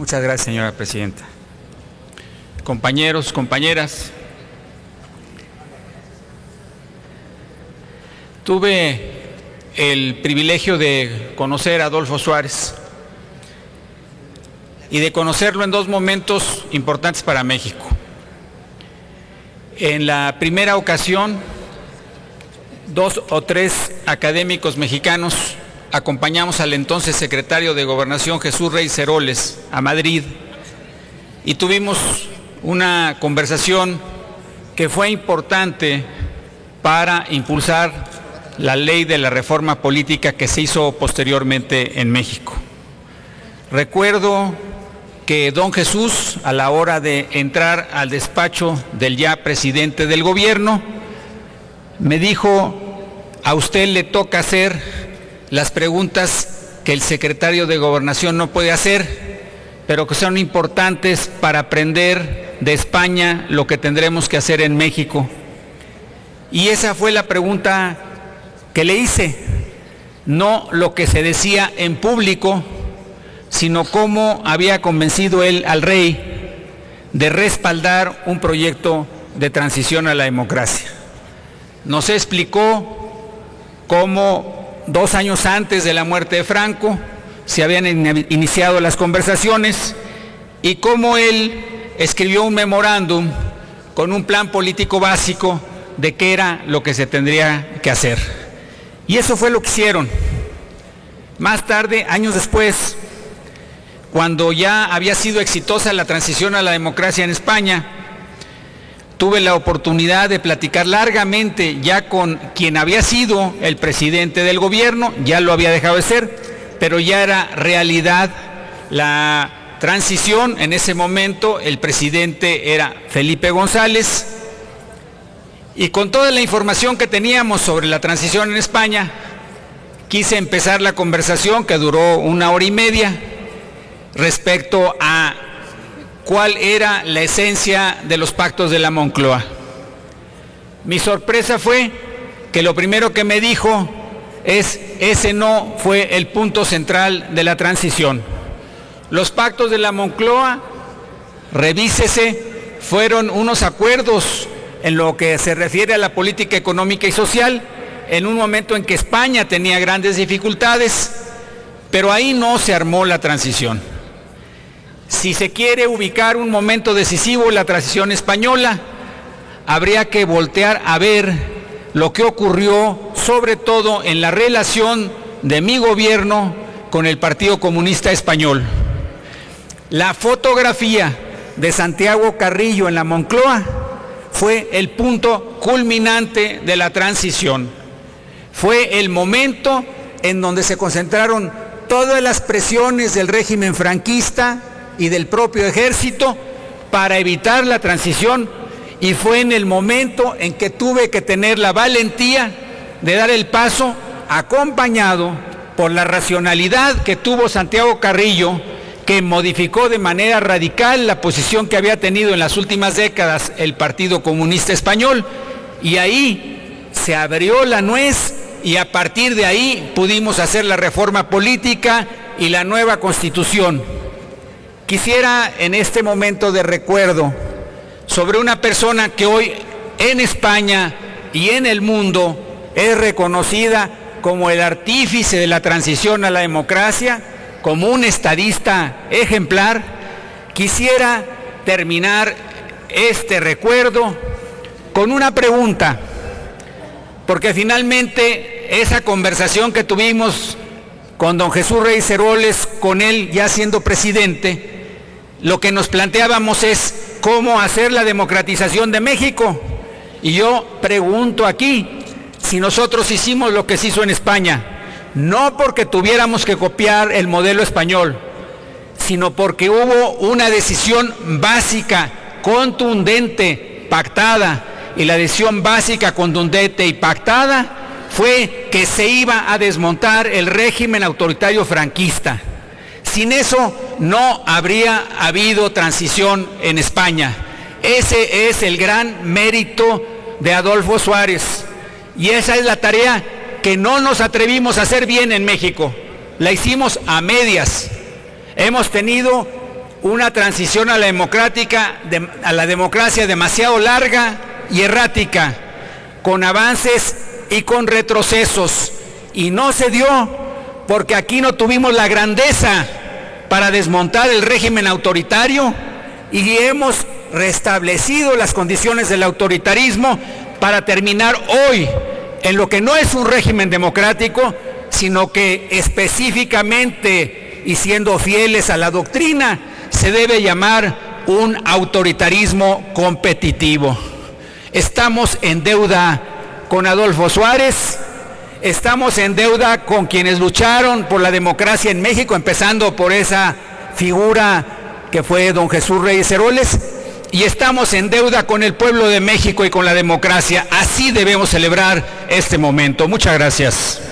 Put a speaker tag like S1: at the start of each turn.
S1: Muchas gracias, señora presidenta. Compañeros, compañeras, tuve el privilegio de conocer a Adolfo Suárez y de conocerlo en dos momentos importantes para México. En la primera ocasión, 2 o 3 académicos mexicanos acompañamos al entonces secretario de Gobernación, Jesús Reyes Heroles, a Madrid, y tuvimos una conversación que fue importante para impulsar la ley de la reforma política que se hizo posteriormente en México. Recuerdo que don Jesús, a la hora de entrar al despacho del ya presidente del gobierno, me dijo: a usted le toca hacer las preguntas que el secretario de Gobernación no puede hacer, pero que son importantes para aprender de España lo que tendremos que hacer en México. Y esa fue la pregunta que le hice, no lo que se decía en público, sino cómo había convencido él al rey de respaldar un proyecto de transición a la democracia. Nos explicó cómo 2 años antes de la muerte de Franco se habían iniciado las conversaciones y cómo él escribió un memorándum con un plan político básico de qué era lo que se tendría que hacer. Y eso fue lo que hicieron. Más tarde, años después, cuando ya había sido exitosa la transición a la democracia en España, tuve la oportunidad de platicar largamente ya con quien había sido el presidente del gobierno, ya lo había dejado de ser, pero ya era realidad la transición. En ese momento el presidente era Felipe González, y con toda la información que teníamos sobre la transición en España, quise empezar la conversación, que duró 1 hora y media, respecto a cuál era la esencia de los pactos de la Moncloa. Mi sorpresa fue que lo primero que me dijo es: ese no fue el punto central de la transición. Los pactos de la Moncloa, revísese, fueron unos acuerdos en lo que se refiere a la política económica y social, en un momento en que España tenía grandes dificultades, pero ahí no se armó la transición. Si se quiere ubicar un momento decisivo en la transición española, habría que voltear a ver lo que ocurrió, sobre todo en la relación de mi gobierno con el Partido Comunista Español. La fotografía de Santiago Carrillo en la Moncloa fue el punto culminante de la transición. Fue el momento en donde se concentraron todas las presiones del régimen franquista y del propio ejército para evitar la transición, y fue en el momento en que tuve que tener la valentía de dar el paso, acompañado por la racionalidad que tuvo Santiago Carrillo, que modificó de manera radical la posición que había tenido en las últimas décadas el Partido Comunista Español, y ahí se abrió la nuez, y a partir de ahí pudimos hacer la reforma política y la nueva Constitución. Quisiera, en este momento de recuerdo sobre una persona que hoy en España y en el mundo es reconocida como el artífice de la transición a la democracia, como un estadista ejemplar, quisiera terminar este recuerdo con una pregunta, porque finalmente esa conversación que tuvimos con don Jesús Reyes Heroles, con él ya siendo presidente, lo que nos planteábamos es cómo hacer la democratización de México. Y yo pregunto aquí, si nosotros hicimos lo que se hizo en España, no porque tuviéramos que copiar el modelo español, sino porque hubo una decisión básica, contundente, pactada, y la decisión básica, contundente y pactada fue que se iba a desmontar el régimen autoritario franquista. Sin eso no habría habido transición en España. Ese es el gran mérito de Adolfo Suárez, y esa es la tarea que no nos atrevimos a hacer bien en México. La hicimos a medias. Hemos tenido una transición a la democracia demasiado larga y errática, con avances y con retrocesos. Y no se dio porque aquí no tuvimos la grandeza para desmontar el régimen autoritario y hemos restablecido las condiciones del autoritarismo para terminar hoy en lo que no es un régimen democrático, sino que específicamente y siendo fieles a la doctrina, se debe llamar un autoritarismo competitivo. Estamos en deuda con Adolfo Suárez, estamos en deuda con quienes lucharon por la democracia en México, empezando por esa figura que fue don Jesús Reyes Heroles, y estamos en deuda con el pueblo de México y con la democracia. Así debemos celebrar este momento. Muchas gracias.